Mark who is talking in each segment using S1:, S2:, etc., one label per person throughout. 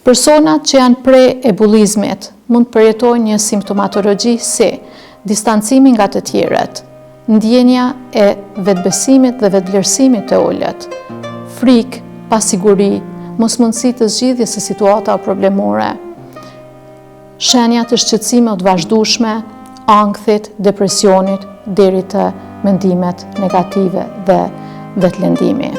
S1: Personat që janë prej e bullizmit mund të përjetojnë një simptomatologji si distancimi nga të tjerët, ndjenja e vetbesimit dhe vetvlerësimit të ulët, frikë, pasiguri, mosmundësi të zgjidhjes së situata problemore, shenja të shqetësimit të vazhdueshme, ankthit, depresionit, deri të mendimet negative dhe vetlëndimi.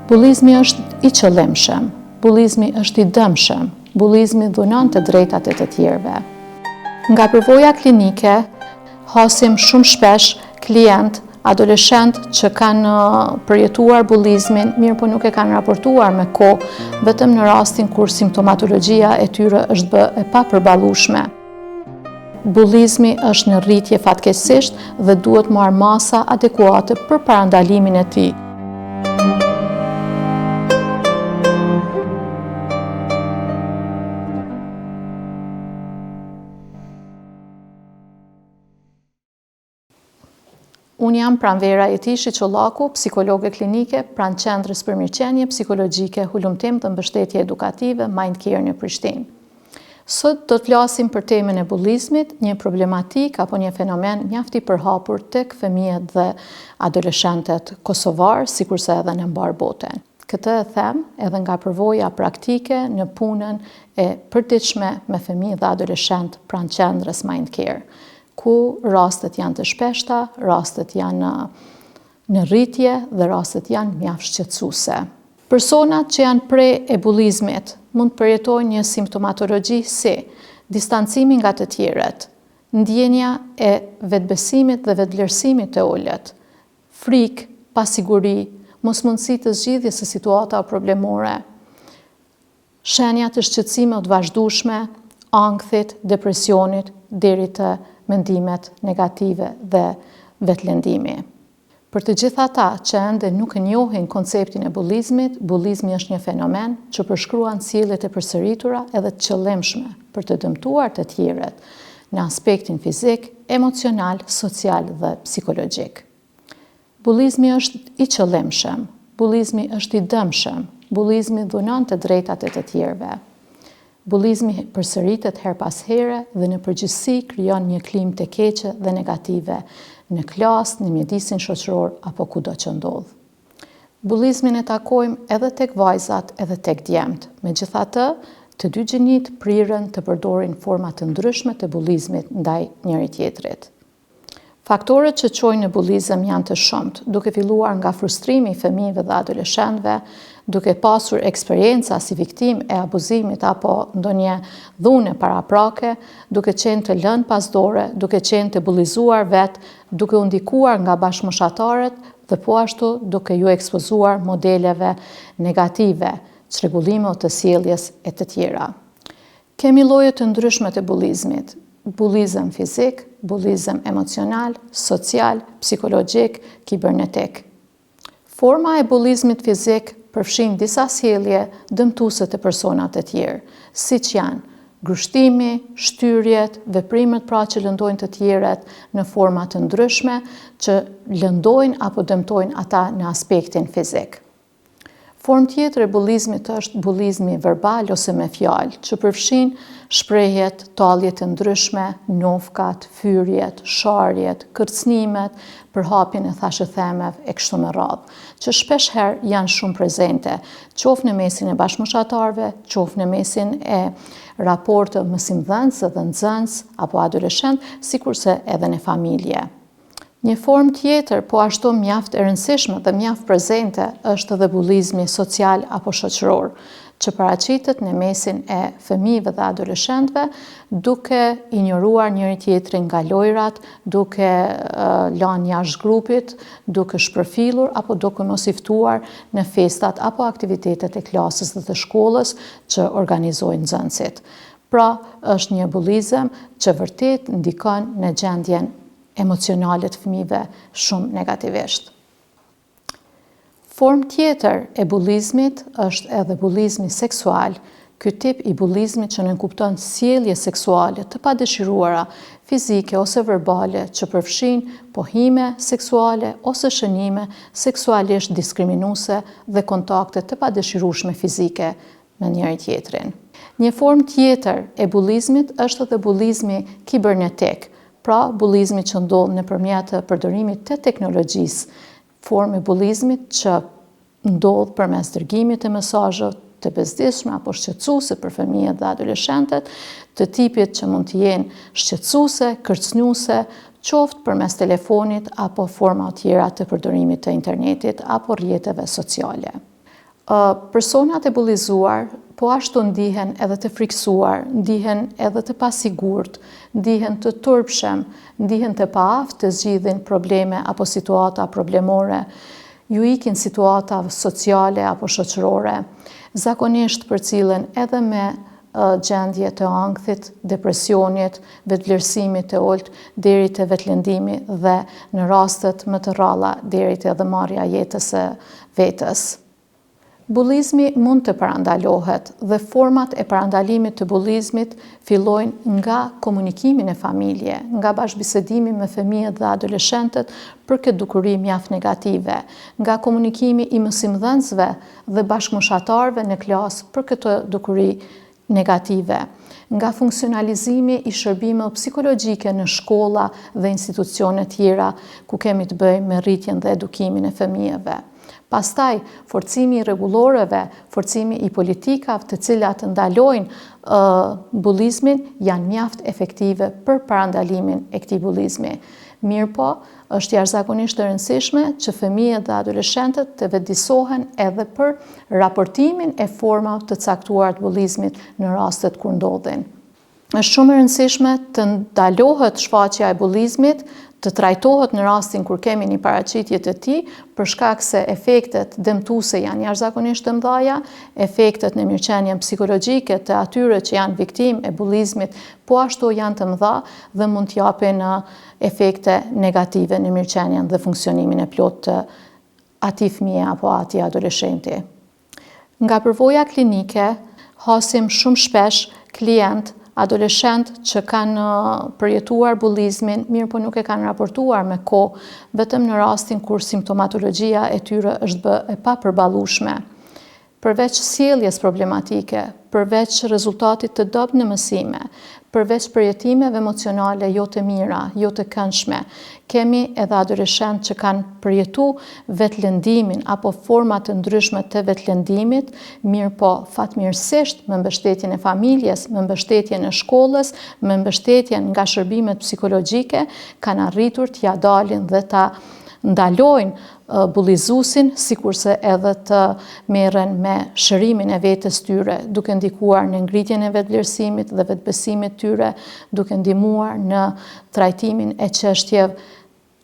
S1: Bullizmi është i qëllimshëm, bullizmi është i dëmshëm, bullizmi dhunon të drejtat e të tjerëve. Nga përvoja klinike, hasim shumë shpesh klient, adoleshent që kanë përjetuar bullizmin, mirë po nuk e kanë raportuar me kohë, vetëm në rastin kur simptomatologjia e tyre është bë e papërballueshme. Bullizmi është në rritje fatkeqësisht dhe duhet marrë masa adekuate për parandalimin e tij. Unë jam pranvera Jetishi Çollaku, psikologe klinike, pranë Qendrës për Mirëqenie Psikologjike, Hulumtim dhe Mbështetje Edukative Mind Care në Prishtinë. Sot do të flasim për temën e bullizmit, një problematik apo një fenomen mjaft i përhapur tek fëmijët dhe adoleshentet kosovar, sikurse edhe në mbar botën. Këtë e them edhe nga përvoja praktike në punën e përditshme me fëmijë dhe adoleshent pranë Qendrës Mind Care, ku rastet janë të shpeshta, rastet janë në rritje dhe rastet janë mjaft shqetësuese. Personat që janë prej e bullizmit mund të përjetojnë një simptomatologji si distancimi nga të tjerët, ndjenja e vetbesimit dhe vetvlerësimit të ulët, frikë, pasiguri, mosmundësi të zgjidhjes së situata problemore, shenja të shqetësimit të vazhdueshme, ankthit, depresionit, deri të mendimet negative dhe vetlëndimi. Për të gjitha ata që ende nuk e njohin konceptin e bullizmit, bullizmi është një fenomen që përshkruan sjelljet e përsëritura edhe të qëllimshme për të dëmtuar të tjerët në aspektin fizik, emocional, social dhe psikologjik. Bullizmi është i qëllimshëm, bullizmi është i dëmshëm, bullizmi dhunon të drejtat e të tjerëve. Bullizmi përsëritet her pas here dhe në përgjithësi krijon një klimë të keqe dhe negative në klasë, në mjedisin shoqëror apo kudo që ndodh. Bullizmin e takojmë edhe tek vajzat edhe tek djemt. Megjithatë, të dy gjinit prirën të përdorin forma të ndryshme të bullizmit ndaj njëri tjetrit. Faktorët që çojnë në bullizëm janë të shumtë, duke filluar nga frustrimi i fëmijëve dhe adoleshentëve, duke pasur eksperjenca si viktim e abuzimit apo ndonjë dhune paraprake, duke qenë të lënë pas dore, duke qenë të bullizuar vetë, duke u ndikuar nga bashkëmoshatarët dhe po ashtu duke ju ekspozuar modeleve negative, çrregullime të sjelljes e të tjera. Kemi lloje të ndryshme të bullizmit. Bullizëm fizik, bullizëm emocional, social, psikologjik, kibernetik. Forma e bullizmit fizik përfshin disa sjellje dëmtuese të personat të tjerë, siç janë grushtimi, shtyrjet, veprimet pra që lëndojnë të tjerët në forma të ndryshme që lëndojnë apo dëmtojnë ata në aspektin fizik. Formë tjetër e bullizmit është bullizmi verbal ose me fjalë, që përfshin shprehjet, tallje të ndryshme, nofkat, fyrjet, sharjet, kërcënimet, përhapjen e thashëthemeve e kështu me radhë, që shpesh herë janë shumë prezente, qoftë në mesin e bashkëmoshatarëve, qoftë në mesin e raporte mësim-dhënës dhe nxënës apo adoleshent, sikurse edhe në familje. Një formë tjetër, po ashtu mjaft e rëndësishme dhe mjaft prezente, është edhe bullizmi social apo shoqëror, që paraqitet në mesin e fëmijëve dhe adoleshentëve, duke injoruar njëri tjetrin nga lojrat, duke lënë jashtë grupit, duke shpërfillur apo duke mos i ftuar në festat apo aktivitetet e klasës dhe të shkollës që organizojnë nxënësit. Pra, është një bullizëm që vërtet ndikon në gjendjen emocionale të fëmijëve shumë negativisht. Formë tjetër e bullizmit është edhe bullizmi seksual. Ky tip i bullizmit që nënkupton sjellje seksuale të padëshiruara, fizike ose verbale, që përfshin pohime seksuale ose shënime seksualisht diskriminuese dhe kontakte të padëshirueshme fizike me njëri tjetrin. Një formë tjetër e bullizmit është edhe bullizmi kibernetik, pra bullizmi që ndodh nëpërmjet përdorimit të teknologjisë, formë e bullizmit që ndodh përmes dërgimit të mesazheve të bezdishme apo shqetësuese për fëmijët dhe adoleshentët, të tipit që mund të jenë shqetësuese, kërcënuese, qoftë përmes telefonit apo forma tjera të përdorimit të internetit apo rrjeteve sociale. Personat e bullizuar po ashtu ndihen edhe të friksuar, ndihen edhe të pasigurt, ndihen të turpshem, ndihen të paaft të zgjidhin probleme apo situata problemore, ju ikin situata sociale apo shoqërore, zakonisht përcillen edhe me gjendje të ankthit, depresionit, vetëvlerësimit të ulët deri te vetlëndimi dhe në rastet më të rralla deri te edhe marrja jetës së vetes. Bullizmi mund të parandalohet dhe format e parandalimit të bullizmit fillojnë nga komunikimi në familje, nga bashkëbisedimi me fëmijët dhe adoleshentët për këtë dukuri mjaft negative, nga komunikimi i mësimdhënësve dhe bashkëmoshatarëve në klasë për këtë dukuri negative, nga funksionalizimi i shërbimeve psikologjike në shkolla dhe institucione tjera ku kemi të bëjmë me rritjen dhe edukimin e fëmijëve. Pastaj, forcimi i rregulloreve, forcimi i politikave të cilat ndalojnë bullizmin janë mjaft efektive për parandalimin e këtij bullizmi. Mirëpo, është jashtëzakonisht e rëndësishme që fëmijët dhe adoleshentët të vetëdijsohen edhe për raportimin e formave të caktuara të bullizmit në rastet kur ndodhin. Është shumë e rëndësishme të ndalohet shfaqja e bullizmit, të trajtohet në rastin kur kemi një paraqitje të tij, për shkak se efektet dëmtuese janë jashtëzakonisht të mëdha, efektet në mirëqenien psikologjike të atyre që janë viktimë e bullizmit po ashtu janë të mëdha dhe mund të japin efekte negative në mirëqenien dhe funksionimin e plotë të atij fëmie apo atij adoleshenti. Nga përvoja klinike hasim shumë shpesh klient adoleshent që kanë përjetuar bullizmin, mirë po nuk e kanë raportuar me kohë, vetëm në rastin kur simptomatologjia e tyre është bë e papërballueshme. Përveç sjelljes problematike, përveç rezultatit të dobët në mësime, përveç përjetimeve emocionale jo të mira, jo të këndshme, kemi edhe adoleshent që kanë përjetu vetlëndimin apo forma të ndryshme të vetlëndimit, mirë po fatmirësisht me mbështetjen e familjes, me mbështetjen e shkollës, me mbështetjen nga shërbimet psikologjike, kanë arritur t'ia dalin dhe ta ndalojnë bullizuesin, sikurse edhe të merren me shërimin e vetes tyre, duke ndikuar në ngritjen e vetëvlerësimit dhe vetbesimit tyre, duke ndihmuar në trajtimin e çështjeve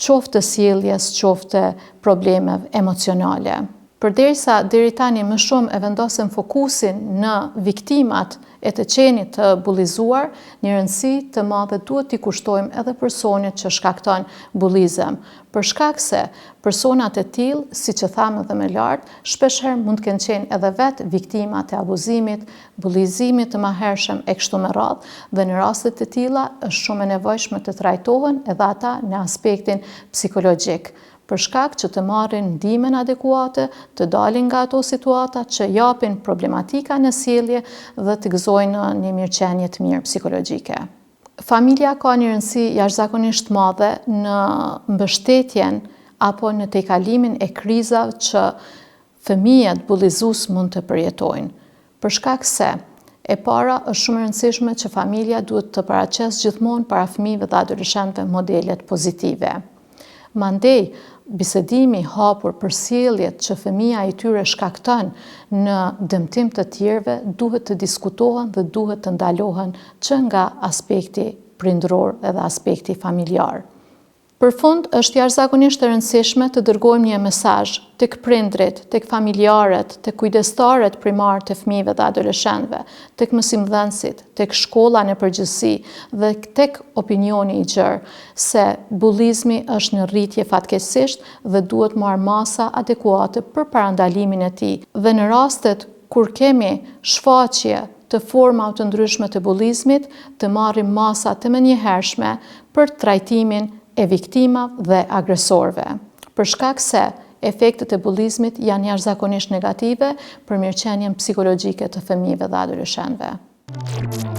S1: qoftë të sjelljes, qoftë të problemeve emocionale. Përderisa deri tani më shumë e vendosëm fokusin në viktimat e të qenit të bullizuar, një rëndësi të madhe duhet t'i kushtojmë edhe personit që shkakton bullizëm. Për shkak se personat e tillë, siç e thamë edhe më lart, shpeshherë mund të kenë qenë edhe vetë viktima të abuzimit, bullizimit të mëhershëm e kështu me radhë, dhe në raste të tilla është shumë e nevojshme të trajtohen edhe ata në aspektin psikologjik, për shkak që të marrin ndihmën adekuate, të dalin nga ato situata që japin problematika në sjellje dhe të gëzojnë një mirëqenie të mirë psikologjike. Familja ka një rëndësi jashtëzakonisht të madhe në mbështetjen apo në tejkalimin e krizave që fëmijët bullizues mund të përjetojnë. Për shkak se e para është shumë e rëndësishme që familja duhet të paraqesë gjithmonë para fëmijëve dhe adoleshentëve modelet pozitive. Mandej, bisedimi hapur për sjelljet që fëmia i tyre shkakton në dëmtim të tjerëve duhet të diskutohen dhe duhet të ndalohen që nga aspekti prindëror edhe aspekti familjar. Për fund, është jashtëzakonisht e rëndësishme të dërgojmë një mesazh tek prindrit, tek familjarët, tek kujdestarët primar të fëmijëve dhe adoleshentëve, tek mësimdhënësit, tek shkolla në përgjithësi dhe tek opinioni i gjerë, se bullizmi është në rritje fatkeqësisht dhe duhet marrë masa adekuate për parandalimin e tij. Dhe në rastet kur kemi shfaqje të formave të ndryshme të bullizmit, të marrim masa të menjëhershme për trajtimin e viktimave dhe agresorëve. Për shkak se efektet e bullizmit janë jashtëzakonisht negative për mirëqenien psikologjike të fëmijëve dhe adoleshenëve.